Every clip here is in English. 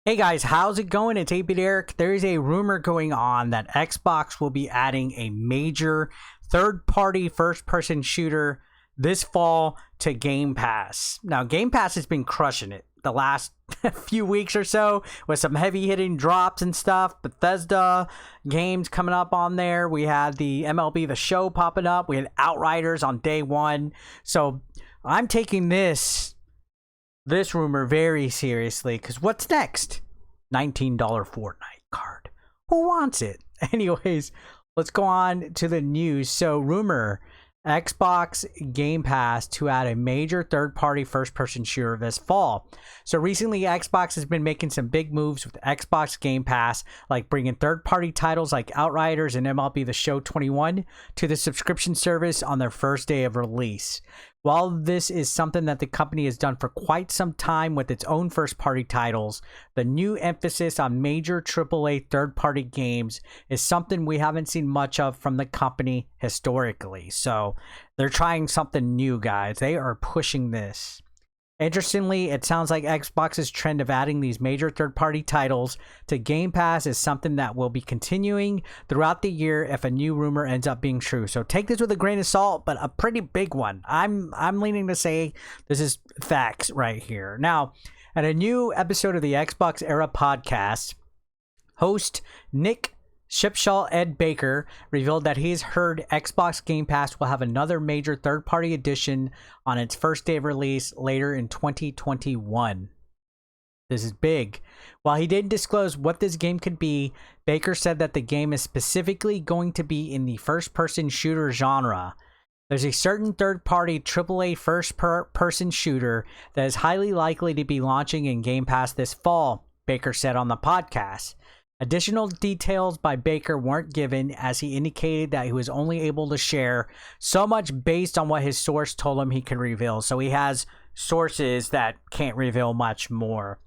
Hey guys, how's it going? It's 8-Bit Eric. There is a rumor going on that Xbox will be adding a major third-party first-person shooter this fall to Game Pass. Now, Game Pass has been crushing it the last few weeks or so with some heavy-hitting drops and stuff. Bethesda games coming up on there. We had the MLB The Show popping up. We had Outriders on day one. So I'm taking this rumor very seriously, because what's next? $19 Fortnite card. Who wants it? Anyways, let's go on to the news. So, rumor, Xbox Game Pass to add a major third-party first-person shooter this fall. So recently, Xbox has been making some big moves with Xbox Game Pass, like bringing third-party titles like Outriders and MLB The Show 21 to the subscription service on their first day of release. While this is something that the company has done for quite some time with its own first-party titles, the new emphasis on major AAA third-party games is something we haven't seen much of from the company historically. So they're trying something new, guys. They are pushing this. Interestingly, it sounds like Xbox's trend of adding these major third-party titles to Game Pass is something that will be continuing throughout the year if a new rumor ends up being true. So take this with a grain of salt, but a pretty big one. I'm leaning to say this is facts right here. Now, at a new episode of the XboxEra Podcast, host Nick Shpeshal Ed Baker revealed that he's heard Xbox Game Pass will have another major third-party edition on its first day of release later in 2021. This is big. While he didn't disclose what this game could be, Baker said that the game is specifically going to be in the first-person shooter genre. There's a certain third-party AAA first-person shooter that is highly likely to be launching in Game Pass this fall, Baker said on the podcast. Additional details by Baker weren't given, as he indicated that he was only able to share so much based on what his source told him he could reveal. So he has sources that can't reveal much more.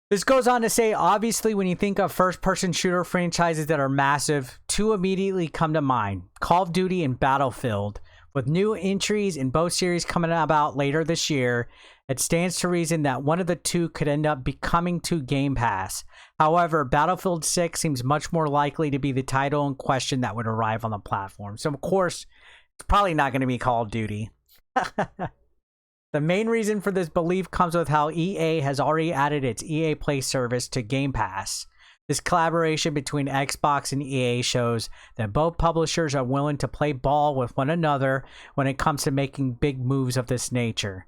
This goes on to say, obviously, when you think of first-person shooter franchises that are massive, two immediately come to mind: Call of Duty and Battlefield. With new entries in both series coming about later this year, it stands to reason that one of the two could end up coming to Game Pass. However, Battlefield 6 seems much more likely to be the title in question that would arrive on the platform. So, of course, it's probably not going to be Call of Duty. The main reason for this belief comes with how EA has already added its EA Play service to Game Pass. This collaboration between Xbox and EA shows that both publishers are willing to play ball with one another when it comes to making big moves of this nature.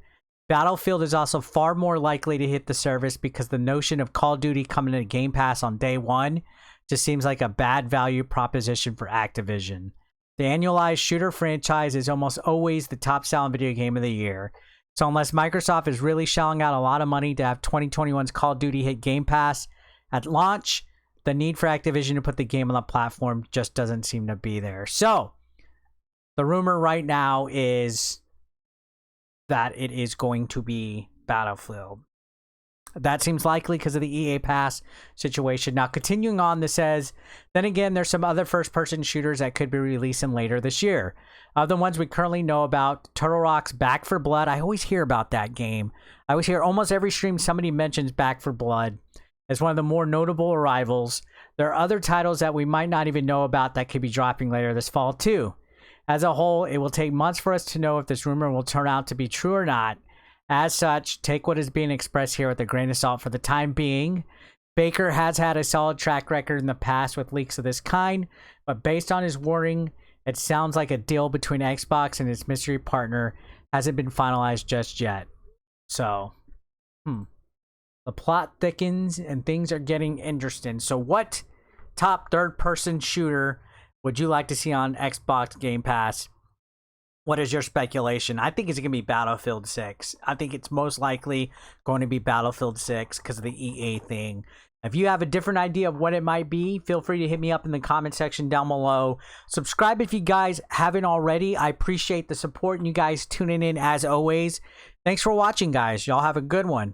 Battlefield is also far more likely to hit the service because the notion of Call of Duty coming to Game Pass on day one just seems like a bad value proposition for Activision. The annualized shooter franchise is almost always the top selling video game of the year. So unless Microsoft is really shelling out a lot of money to have 2021's Call of Duty hit Game Pass at launch, the need for Activision to put the game on the platform just doesn't seem to be there. So the rumor right now is that it is going to be Battlefield. That seems likely because of the EA Pass situation. Now, continuing on, this says, then again, there's some other first-person shooters that could be releasing later this year. The ones we currently know about, Turtle Rock's Back 4 Blood. I always hear about that game. I always hear almost every stream somebody mentions Back 4 Blood as one of the more notable arrivals. There are other titles that we might not even know about that could be dropping later this fall, too. As a whole, it will take months for us to know if this rumor will turn out to be true or not. As such, take what is being expressed here with a grain of salt for the time being. Baker has had a solid track record in the past with leaks of this kind, but based on his wording, it sounds like a deal between Xbox and its mystery partner hasn't been finalized just yet. So, the plot thickens and things are getting interesting. So what top third-person shooter would you like to see on Xbox Game Pass? What is your speculation? I think it's going to be Battlefield 6. I think it's most likely going to be Battlefield 6 because of the EA thing. If you have a different idea of what it might be, feel free to hit me up in the comment section down below. Subscribe if you guys haven't already. I appreciate the support and you guys tuning in as always. Thanks for watching, guys. Y'all have a good one.